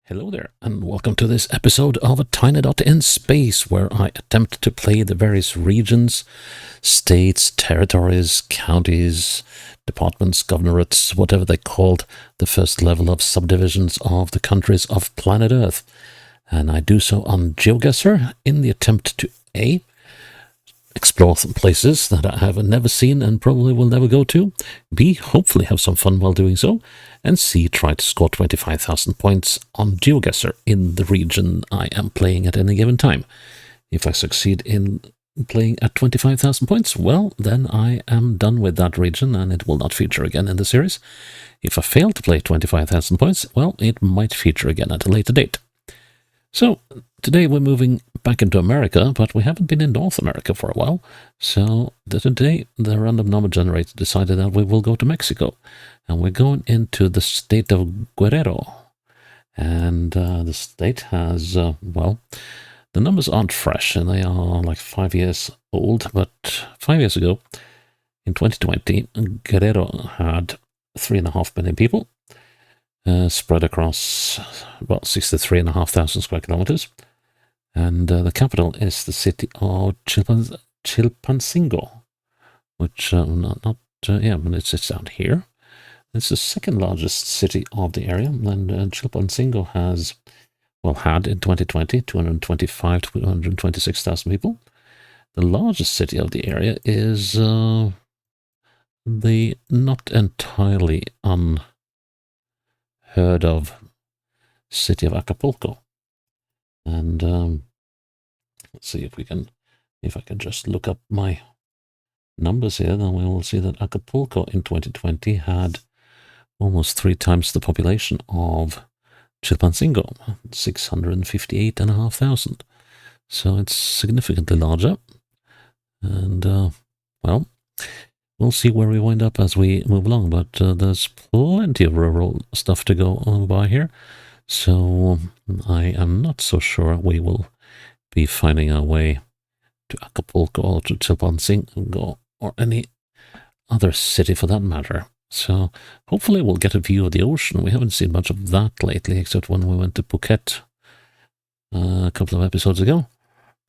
Hello there, and welcome to this episode of A Tiny Dot in Space, where I attempt to play the various regions, states, territories, counties, departments, governorates, whatever they called, the first level of subdivisions of the countries of planet Earth. And I do so on GeoGuessr in the attempt to A, explore some places that I have never seen and probably will never go to, B, hopefully have some fun while doing so, and C, try to score 25,000 points on GeoGuessr in the region I am playing at any given time. If I succeed in playing at 25,000 points, well, then I am done with that region and it will not feature again in the series. If I fail to play 25,000 points, well, it might feature again at a later date. So, today we're moving back into America, but we haven't been in North America for a while. So, today the random number generator decided that we will go to Mexico. And we're going into the state of Guerrero. And the state has, well, the numbers aren't fresh and they are like 5 years old. But 5 years ago, in 2020, Guerrero had 3.5 million people. Spread across about 63,500 square kilometers. And the capital is the city of Chilpancingo, which, but it's down here. It's the second largest city of the area, and Chilpancingo has, had in 2020, 225 to 226,000 people. The largest city of the area is the not entirely heard of city of Acapulco. And let's see if I can just look up my numbers here, then we will see that Acapulco in 2020 had almost 3 times the population of Chilpancingo, 658,500. So it's significantly larger. And, we'll see where we wind up as we move along, but there's plenty of rural stuff to go on by here. So I am not so sure we will be finding our way to Acapulco or to Chilpancingo or any other city for that matter. So hopefully we'll get a view of the ocean. We haven't seen much of that lately, except when we went to Phuket a couple of episodes ago.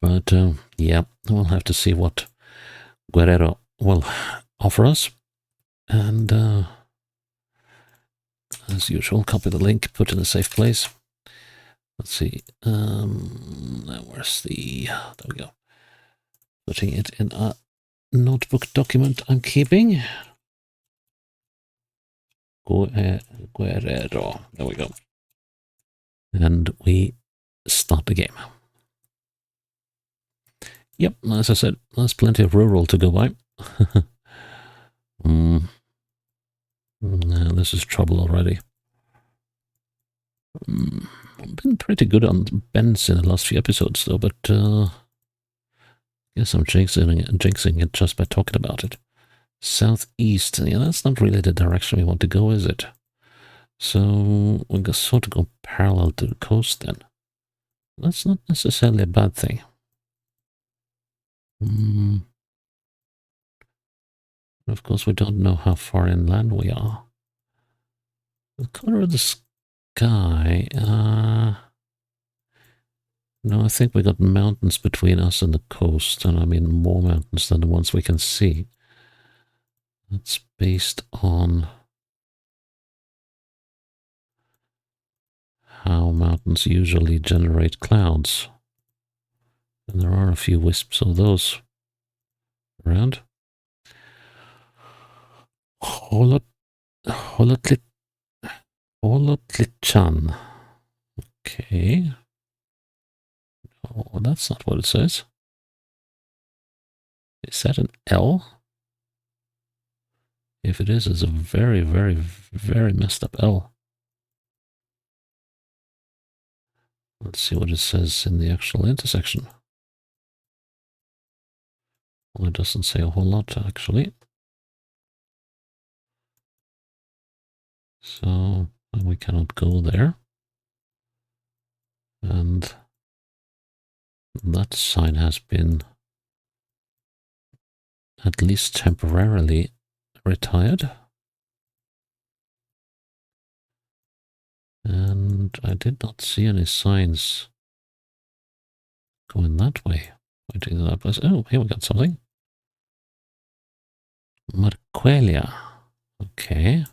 But we'll have to see what Guerrero will offer us. And as usual, copy the link, put it in a safe place. Let's see. Where's the... There we go. Putting it in a notebook document I'm keeping. Guerrero. There we go. And we start the game. Yep, as I said, there's plenty of rural to go by. This is trouble already. I've been pretty good on bends in the last few episodes, though, but guess I'm jinxing it just by talking about it. Southeast, yeah, that's not really the direction we want to go, is it? So we can sort of go parallel to the coast then. That's not necessarily a bad thing. Of course, we don't know how far inland we are. The color of the sky, no, I think we got mountains between us and the coast, and I mean more mountains than the ones we can see. That's based on how mountains usually generate clouds. And there are a few wisps of those around. Holotlichan. Okay. Oh, that's not what it says. Is that an L? If it is, it's a very, very, very messed up L. Let's see what it says in the actual intersection. Well, it doesn't say a whole lot, actually. So we cannot go there. And that sign has been at least temporarily retired. And I did not see any signs going that way. Pointing to that place. Oh, here we got something. Marquelia. Okay.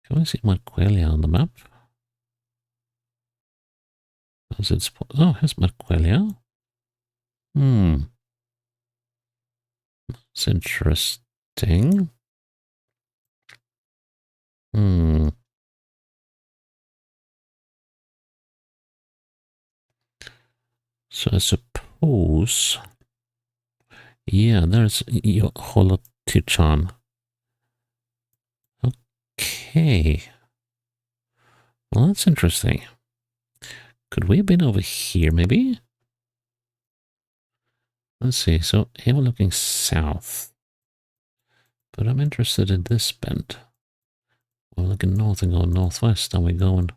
Can we see Marquelia on the map? Does it oh, here's Marquelia. It's interesting. So I suppose, yeah, there's Holotichan. Okay. Well, that's interesting. Could we have been over here, maybe? Let's see. So here we're looking south. But I'm interested in this bend. We're looking north and going northwest, and we're going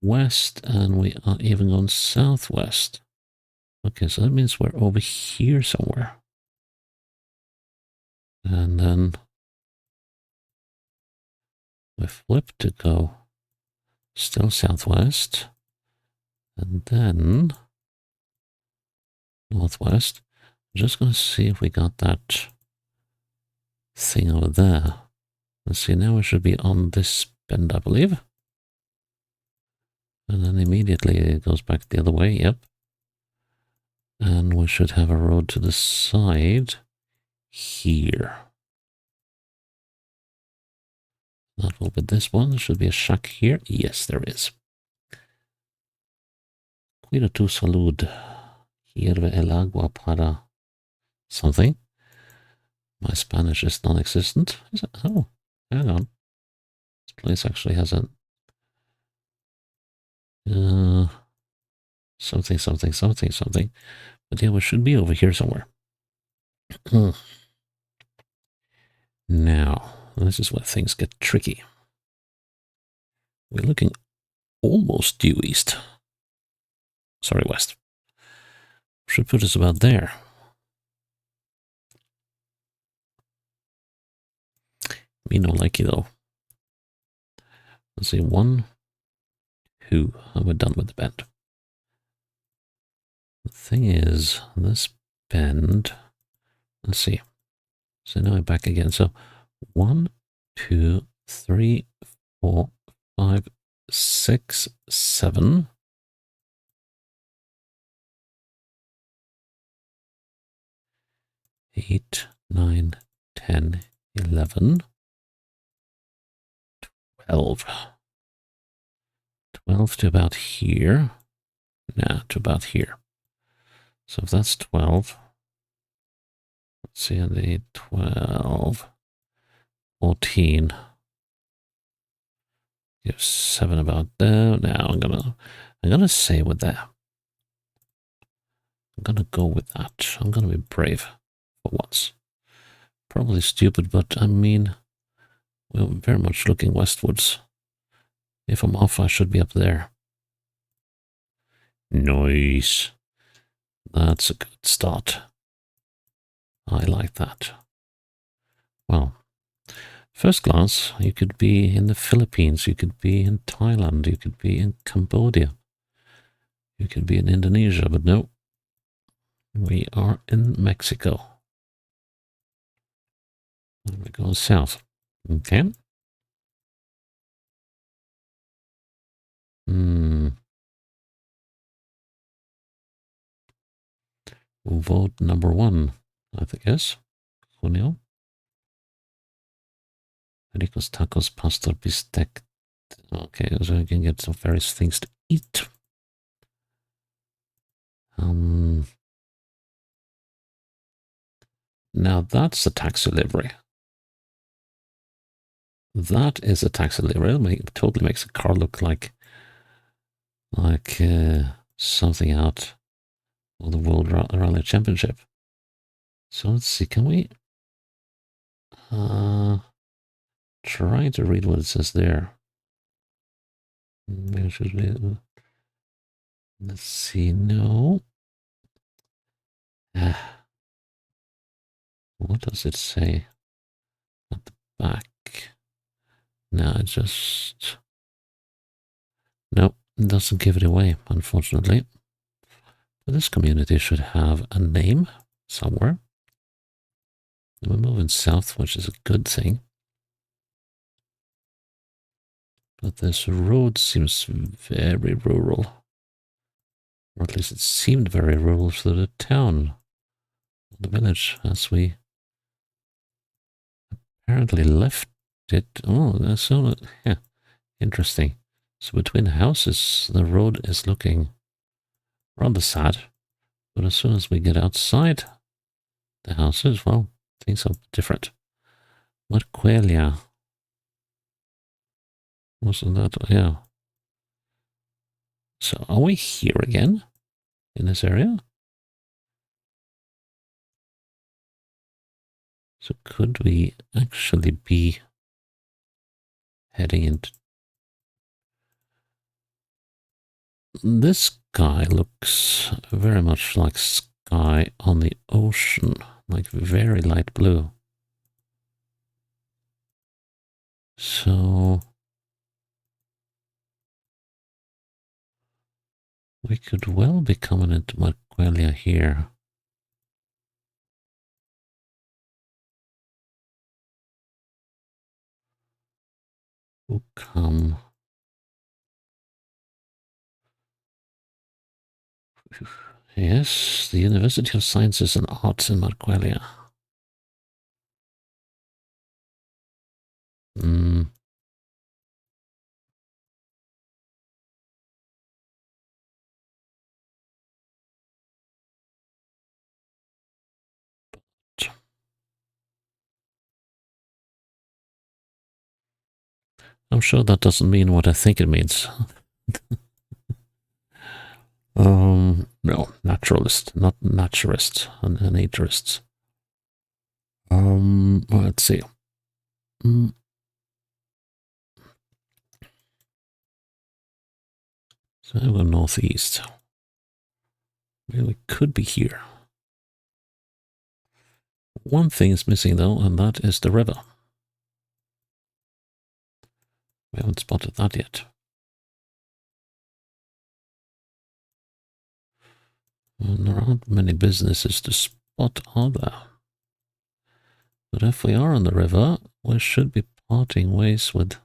west, and we are even going southwest. Okay, so that means we're over here somewhere. And then we flip to go still southwest. And then northwest. I'm just going to see if we got that thing over there. Let's see, now we should be on this bend, I believe. And then immediately it goes back the other way, yep. And we should have a road to the side here. That will be this one. There should be a shack here. Yes, there is. Cuida tu salud. Hierve el agua para something. My Spanish is non-existent. Is it? Oh, hang on. This place actually has a something, something, something, something. But yeah, we should be over here somewhere. Now, this is where things get tricky. We're looking almost due east. Sorry, west. Should put us about there. Me no likey though. Let's see, 1, 2. And we're done with the bend. The thing is, this bend, let's see. So now I'm back again. So 1, 2, 3, 4, 5, 6, 7. 8, 9, 10, 11, 12. 12 to about here. Nah, to about here. So if that's 12, let's see, I need 12, 14. Give 7 about there. Now I'm gonna say with that. I'm gonna go with that. I'm gonna be brave for once. Probably stupid, but I mean, we're very much looking westwards. If I'm off, I should be up there. Nice. That's a good start. I like that. Well, first glance, you could be in the Philippines, you could be in Thailand, you could be in Cambodia, you could be in Indonesia, but no, we are in Mexico. And we're going south. Okay. Vote number 1, I think, yes. Junio. Ricos tacos, pastor, bistec. Okay, so I can get some various things to eat. Now that's a taxi livery. That is a taxi livery. It totally makes a car look like something out of the World Rally Championship. So let's see, can we try to read what it says there? Maybe should we, let's see, no. What does it say at the back? No, it just... No, it doesn't give it away, unfortunately. But this community should have a name somewhere. We're moving south, which is a good thing. But this road seems very rural. Or at least it seemed very rural through the town. The village, as we apparently left it. Oh, so, yeah, interesting. So between houses, the road is looking rather sad. But as soon as we get outside the houses, well, things are different. Marquelia. Wasn't that? Yeah. So are we here again? In this area? So could we actually be heading into... This sky looks very much like sky on the ocean, like very light blue. So we could well be coming into Marquelia here. Who come? Yes, the University of Sciences and Arts in Marquelia. Hmm. I'm sure that doesn't mean what I think it means. No, naturalist, not naturist, and naturist. Let's see. Mm, so I go northeast. Well, we could be here. One thing is missing though, and that is the river. We haven't spotted that yet. And there aren't many businesses to spot, are there? But if we are on the river, we should be parting ways with...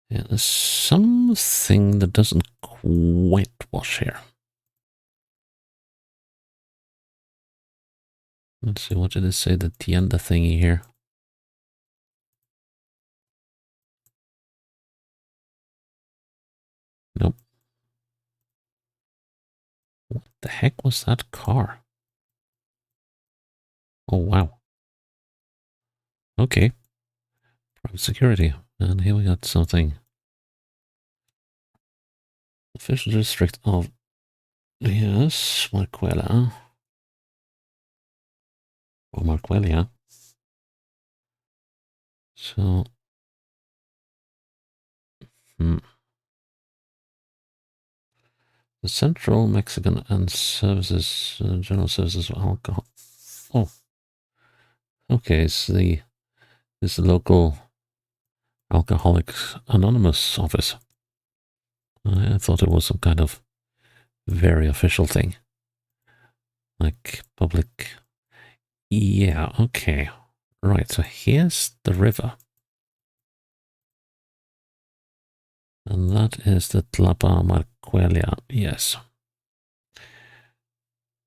Yeah, there's something that doesn't quite wash here. Let's see, what did it say, the tienda thingy here? Nope. What the heck was that car? Oh, wow. Okay. Private security. And here we got something. Official district of... Yes, Marquelia. Or Marquelia. So... The Central Mexican and Services, General Services of Alcohol. Oh. Okay, it's the local Alcoholics Anonymous office. I thought it was some kind of very official thing. Like public. Yeah, okay. Right, so here's the river. And that is the Tlapa Marquelia, yes.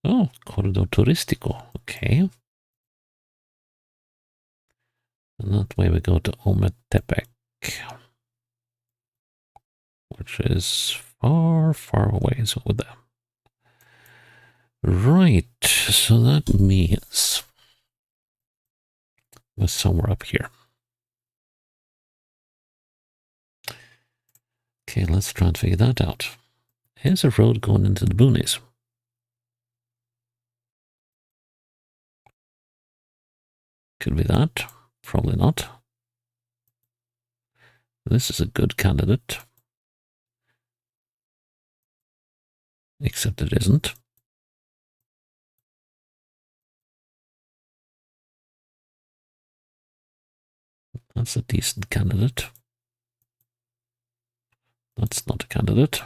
Oh, Corredor Turístico, okay. And that way we go to Ometepec, which is far, far away, so over there. Right, so that means we're somewhere up here. Okay, let's try and figure that out. Here's a road going into the boonies. Could be that. Probably not. This is a good candidate. Except it isn't. That's a decent candidate. That's not a candidate.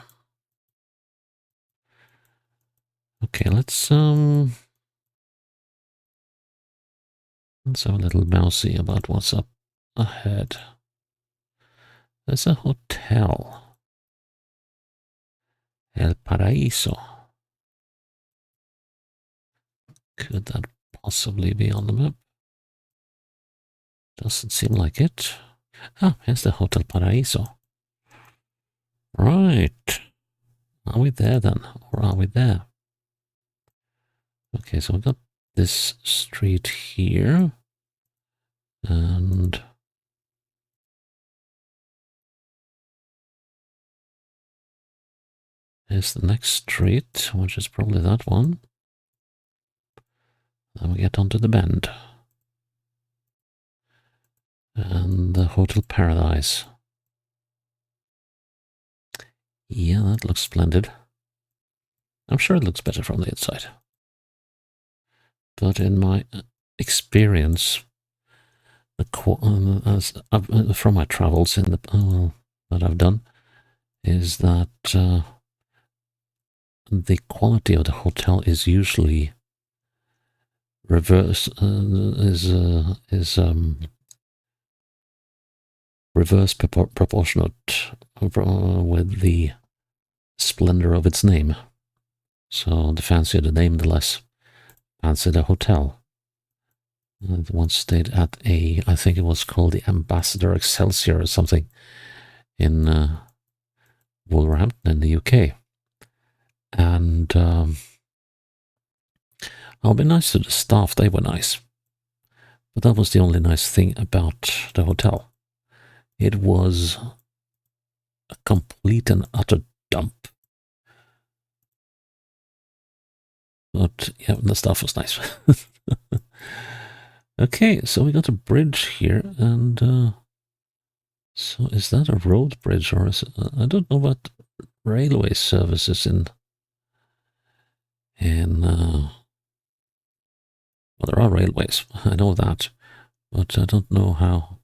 Okay, let's have a little mousy about what's up ahead. There's a hotel. El Paraíso. Could that possibly be on the map? Doesn't seem like it. Ah, here's the Hotel Paraíso. Right. Are we there then? Or are we there? Okay, so we got this street here. And here's the next street, which is probably that one. Then we get onto the bend. And the Hotel Paradise. Yeah, that looks splendid. I'm sure it looks better from the inside. But in my experience, from my travels in the that I've done, is that the quality of the hotel is usually reverse proportionate with the splendor of its name. So the fancier the name, the less fancy the hotel. I once stayed at I think it was called the Ambassador Excelsior or something in Wolverhampton in the UK. And I'll be nice to the staff, they were nice. But that was the only nice thing about the hotel. It was a complete and utter dump. But yeah, the staff was nice. Okay, so we got a bridge here, and so is that a road bridge or is it, I don't know what railway services well, there are railways, I know that, but I don't know how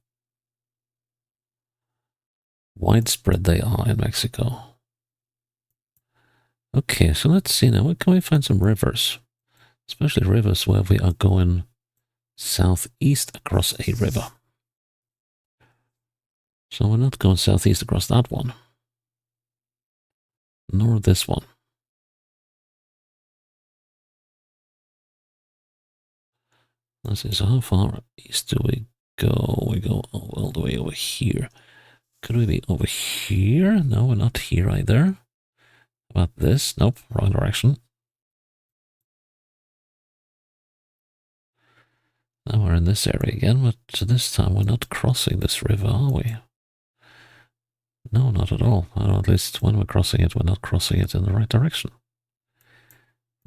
widespread they are in Mexico. Okay, so let's see now, can we find some rivers? Especially rivers where we are going southeast across a river. So we're not going southeast across that one, nor this one. Let's see, so how far east do we go? We go all the way over here. Could we be over here? No, we're not here either. How about this? Nope, wrong direction. Now we're in this area again, but this time we're not crossing this river, are we? No, not at all. Or at least when we're crossing it, we're not crossing it in the right direction.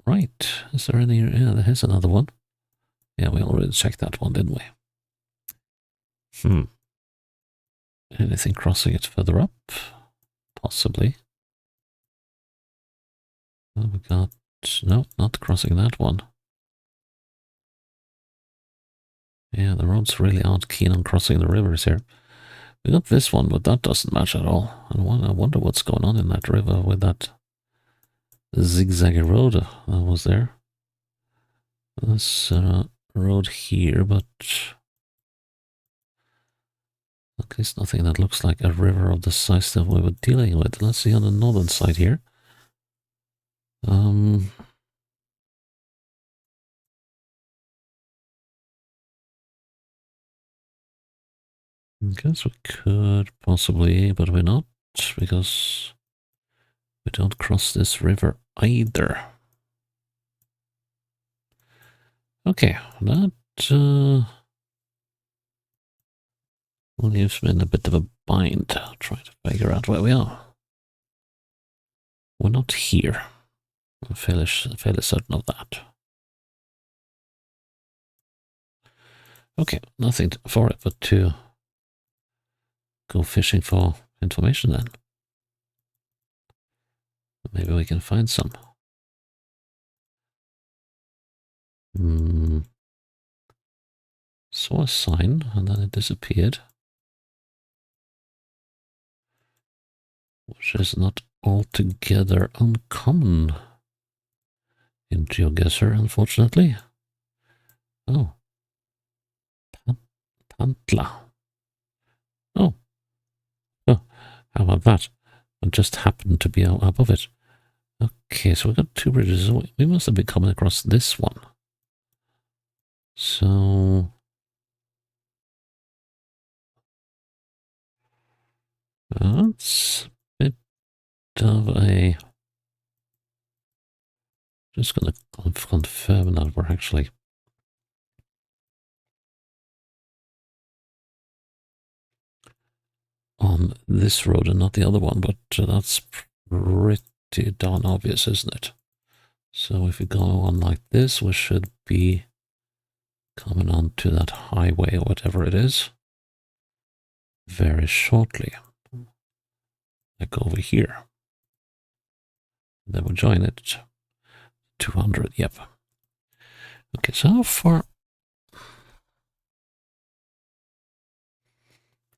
Right. Is there any... Yeah, there's another one. Yeah, we already checked that one, didn't we? Anything crossing it further up? Possibly. Well, we got... No, not crossing that one. Yeah, the roads really aren't keen on crossing the rivers here. We got this one, but that doesn't match at all. And I wonder what's going on in that river with that zigzaggy road that was there. This road here, but at least nothing that looks like a river of the size that we were dealing with. Let's see on the northern side here. I guess we could possibly, but we're not, because we don't cross this river either. Okay, that leaves me in a bit of a bind, trying to figure out where we are. We're not here. I'm fairly certain of that. Okay, nothing for it but to go fishing for information then. Maybe we can find some. Saw a sign and then it disappeared. which is not altogether uncommon in GeoGuessr, unfortunately. Oh, Pantla. Oh, oh, how about that? I just happened to be above it. Okay, so we've got two bridges. We must have been coming across this one. So that's a bit of a... Just going to confirm that we're actually on this road and not the other one, but that's pretty darn obvious, isn't it? So if we go on like this, we should be coming on to that highway or whatever it is very shortly. Like over here. Then we'll join it. 200, yep. Okay, so how far?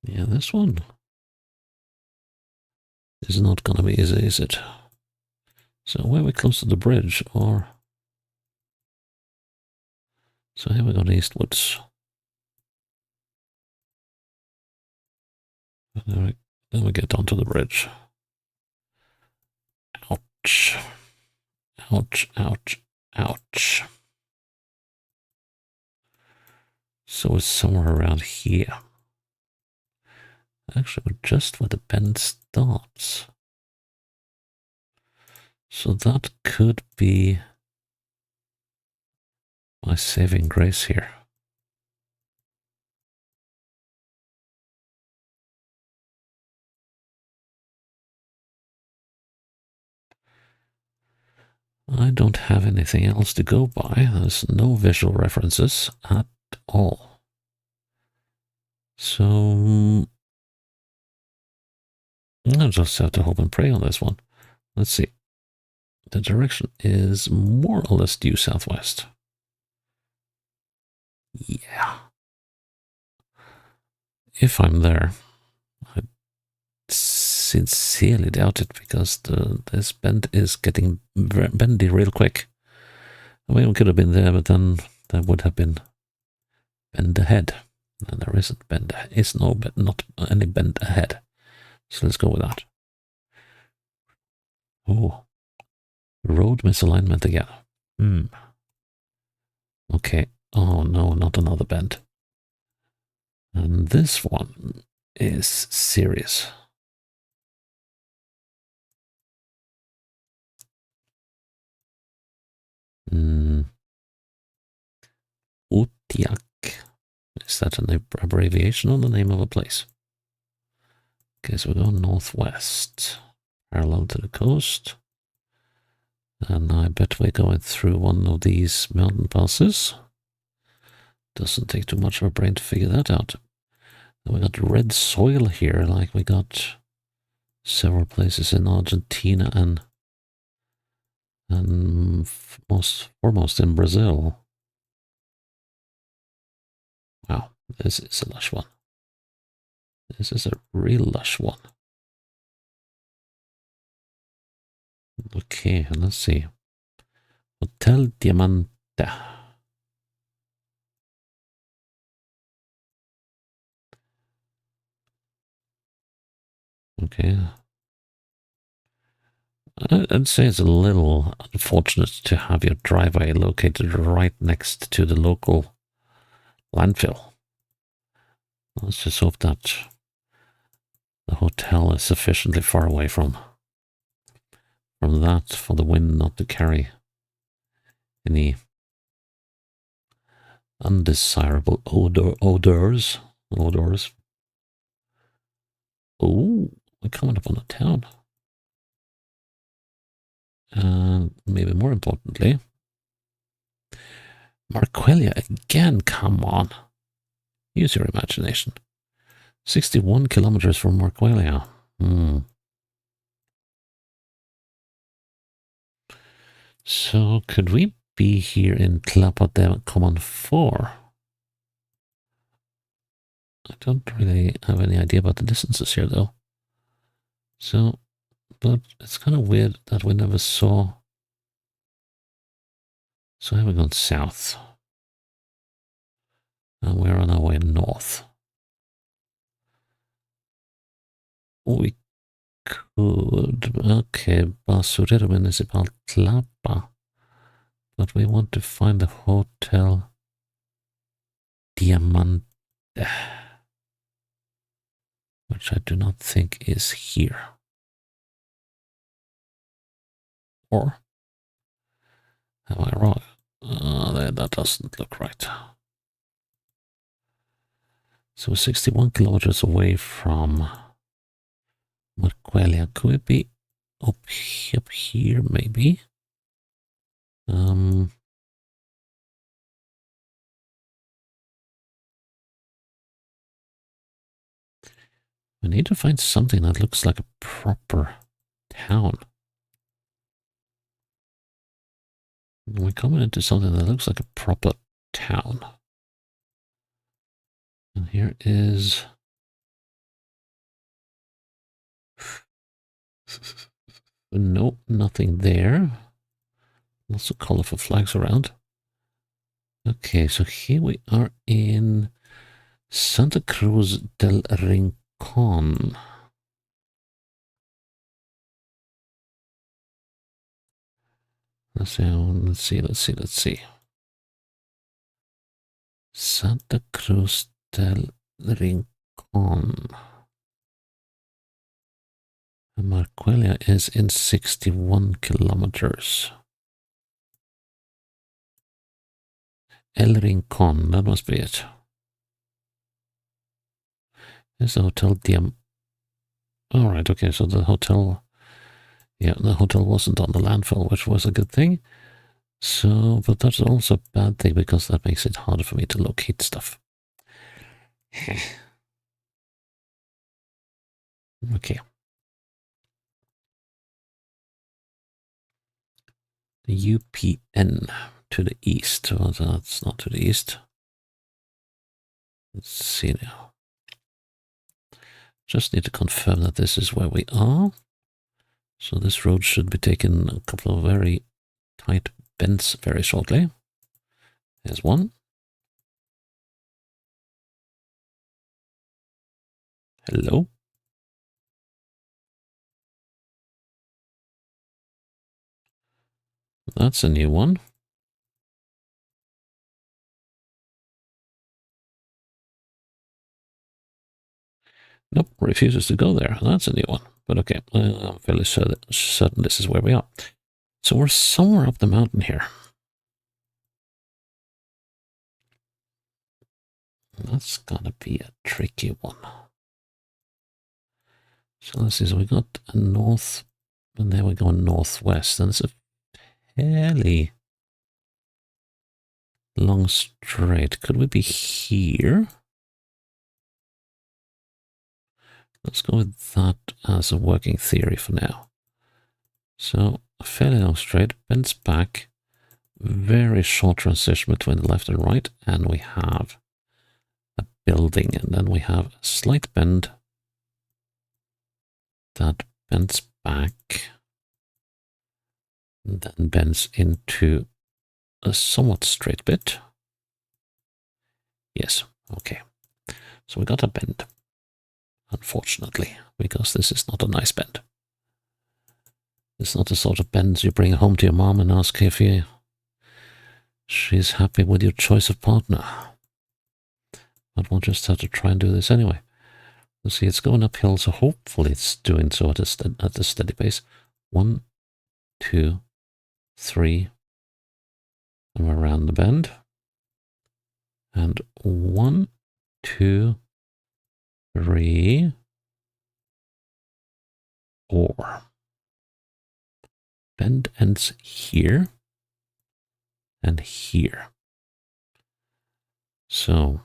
Yeah, this one is not going to be easy, is it? So where are we close to the bridge, or... So here we go eastwards. Then we get onto the bridge. Ouch. Ouch, ouch, ouch. So it's somewhere around here. Actually, just where the bend starts. So that could be my saving grace here. I don't have anything else to go by. There's no visual references at all. So I'll just have to hope and pray on this one. Let's see. The direction is more or less due southwest. Yeah. If I'm there, I sincerely doubt it, because this bend is getting bendy real quick. I mean, we could have been there, but then there would have been bend ahead. And there isn't bend ahead. It's not any bend ahead. So let's go with that. Oh. Road misalignment again. Okay. Oh no, not another bend. And this one is serious. Utiak. Is that an abbreviation or the name of a place? Okay, so we're going northwest, parallel to the coast. And I bet we're going through one of these mountain passes. Doesn't take too much of a brain to figure that out. And we got red soil here, like we got several places in Argentina and most foremost in Brazil. Wow, this is a lush one. This is a real lush one. Okay, let's see. Hotel Diamante. Okay. I'd say it's a little unfortunate to have your driveway located right next to the local landfill. Let's just hope that the hotel is sufficiently far away from that for the wind not to carry any undesirable odors. Oh, we're coming up on a town. And maybe more importantly, Marquelia again, come on. Use your imagination. 61 kilometers from Marquelia. So could we be here in Tlapa de Common 4? I don't really have any idea about the distances here, though. So But it's kind of weird that we never saw. So here we're going south. And we're on our way north. We could. Okay, Basurero Municipal Tlapa. But we want to find the Hotel Diamante, which I do not think is here. Or am I wrong? That doesn't look right. So 61 kilometers away from Marquelia. Could it be up here, maybe? We need to find something that looks like a proper town. We're coming into something that looks like a proper town. And here is... Nope, nothing there. Lots of colorful flags around. Okay, so here we are in Santa Cruz del Rincon. Let's see. Santa Cruz del Rincon. And Marquelia is in 61 kilometers. El Rincon, that must be it. There's the Hotel Diam. Alright, okay, so the hotel... Yeah, the hotel wasn't on the landfill, which was a good thing. So, but that's also a bad thing because that makes it harder for me to locate stuff. Okay. The UPN to the east. Well, that's not to the east. Let's see now. Just need to confirm that this is where we are. So this road should be taking a couple of very tight bends very shortly. There's one. Hello. That's a new one. Nope, refuses to go there. That's a new one. But okay, I'm fairly certain this is where we are. So we're somewhere up the mountain here. That's gonna be a tricky one. So let's see, so we got a north, and there we go northwest, and it's a fairly long straight. Could we be here? Let's go with that as a working theory for now. So a fairly long straight, bends back, very short transition between the left and right, and we have a building, and then we have a slight bend that bends back, and then bends into a somewhat straight bit. Yes, okay. So we got a bend, unfortunately, because this is not a nice bend. It's not the sort of bends you bring home to your mom and ask if she's happy with your choice of partner. But we'll just have to try and do this anyway. You see, it's going uphill, so hopefully it's doing so at a steady pace. 1, 2, 3, and we're around the bend. And 1, 2, 3, 4. Bend ends here and here. So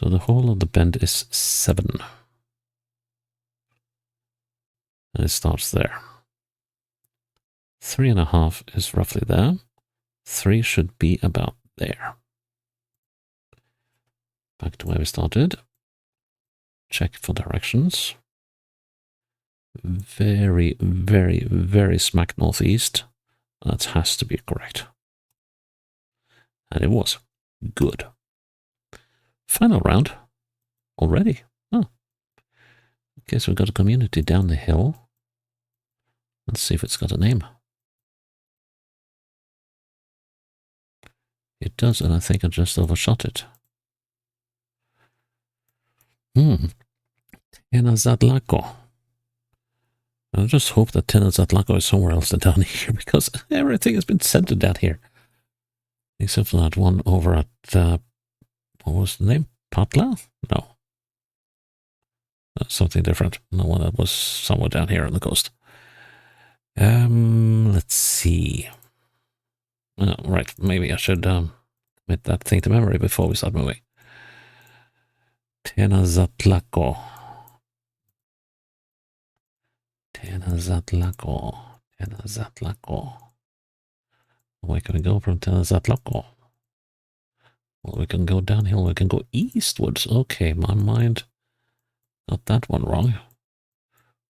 the whole of the bend is 7. And it starts there. 3.5 is roughly there. 3 should be about there. Back to where we started. Check for directions. Very, very, very smack northeast. That has to be correct. And it was. Good. Final round. Already. Oh. Guess we've got a community down the hill. Let's see if it's got a name. It does, and I think I just overshot it. Tenochtitlan. I just hope that Tenochtitlan is somewhere else than down here, because everything has been centered down here. Except for that one over at, what was the name? Patla? No. That's something different. The one that was somewhere down here on the coast. Let's see. Oh, right, maybe I should commit that thing to memory before we start moving. Tenochtitlan. Tenochtitlan. Tenochtitlan. Where can we go from Tenochtitlan? Well, we can go downhill. We can go eastwards. Okay, my mind got that one wrong.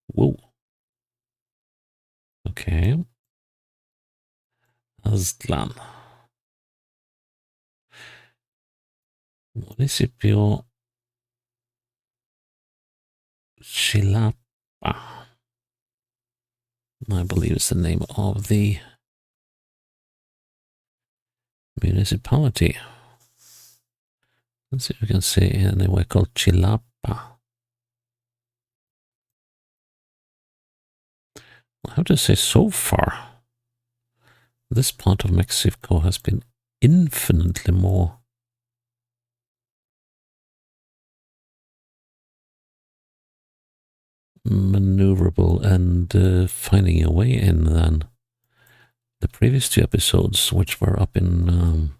Whoa. Okay. Aztlan. Municipio Chilapa. I believe it's the name of the municipality. Let's see if we can say anywhere called Chilapa. I have to say, so far, this part of Mexico has been infinitely more maneuverable and finding a way in than the previous two episodes, which were up in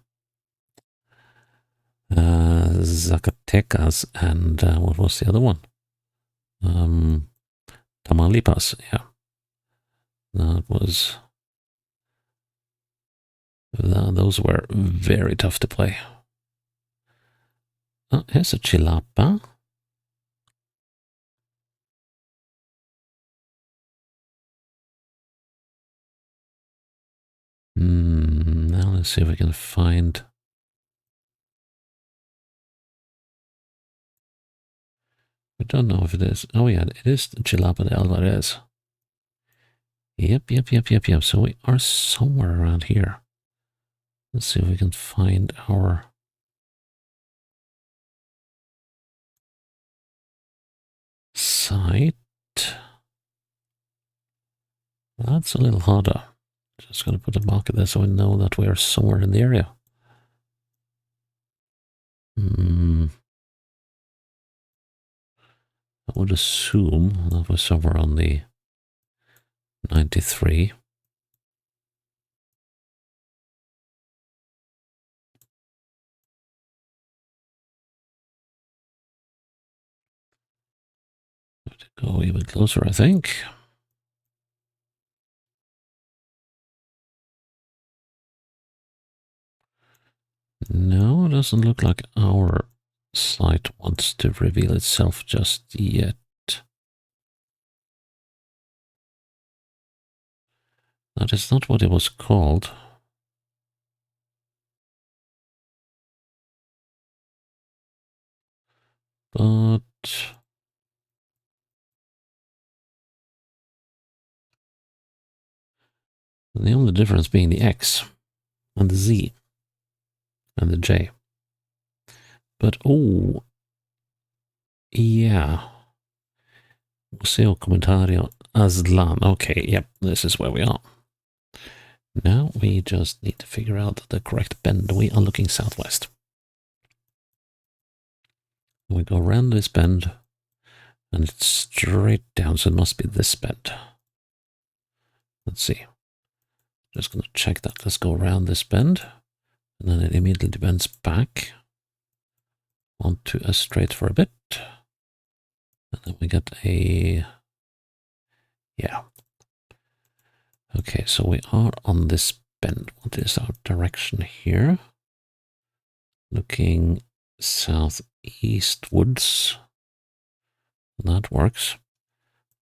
Zacatecas and what was the other one? Tamaulipas, yeah. Those were very tough to play. Oh, here's a Chilapa. Now let's see if we can find. I don't know if it is. Oh yeah, it is Chilapa de Alvarez. Yep. So we are somewhere around here. Let's see if we can find our site. That's a little harder. Just going to put a marker there so we know that we are somewhere in the area. I would assume that we're somewhere on the 93. Go even closer, I think. No, it doesn't look like our site wants to reveal itself just yet. That is not what it was called. But the only difference being the X and the Z and the J. But oh, yeah. Museo Comentario Aztlan. Okay, yep, this is where we are. Now we just need to figure out the correct bend. We are looking southwest. We go around this bend and it's straight down, so it must be this bend. Let's see. Just going to check that. Let's go around this bend and then it immediately bends back onto a straight for a bit. And then we get a, yeah. Okay, so we are on this bend. What is our direction here? Looking southeastwards. That works.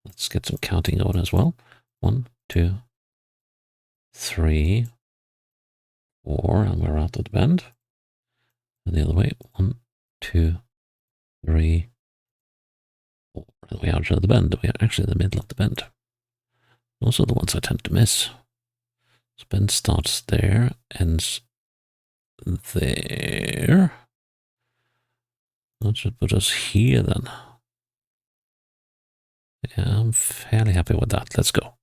Let's get some counting going as well. 1, 2, 3, 4, and we're out of the bend. And the other way, 1, 2, 3, 4, and we are out of the bend. We are actually in the middle of the bend. Those are the ones I tend to miss. So bend starts there, ends there. That should put us here then. Yeah, I'm fairly happy with that. Let's go.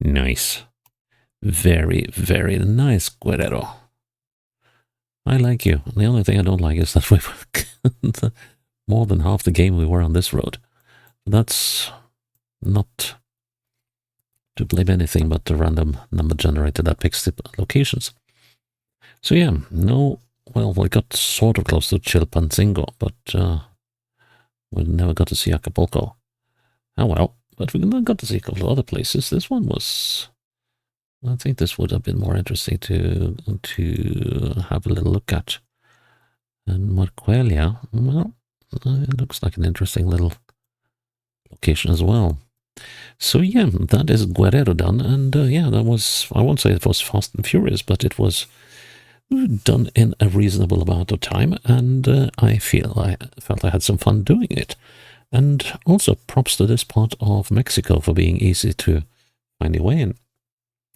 Nice. Very, very nice, Guerrero. I like you. The only thing I don't like is that we've more than half the game we were on this road. That's not to blame anything but the random number generator that picks the locations. So yeah, no, well, we got sort of close to Chilpancingo, but we never got to see Acapulco. Oh well, but we got to see a couple of other places. This one was, I think this would have been more interesting to have a little look at. And Marquelia, well, it looks like an interesting little location as well. So yeah, that is Guerrero done, and yeah, that was, I won't say it was fast and furious, but it was done in a reasonable amount of time, and I felt I had some fun doing it. And also props to this part of Mexico for being easy to find your way in.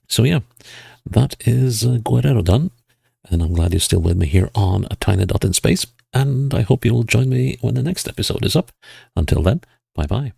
So yeah, that is Guerrero done, and I'm glad you're still with me here on A Tiny Dot in Space, and I hope you'll join me when the next episode is up. Until then, bye-bye.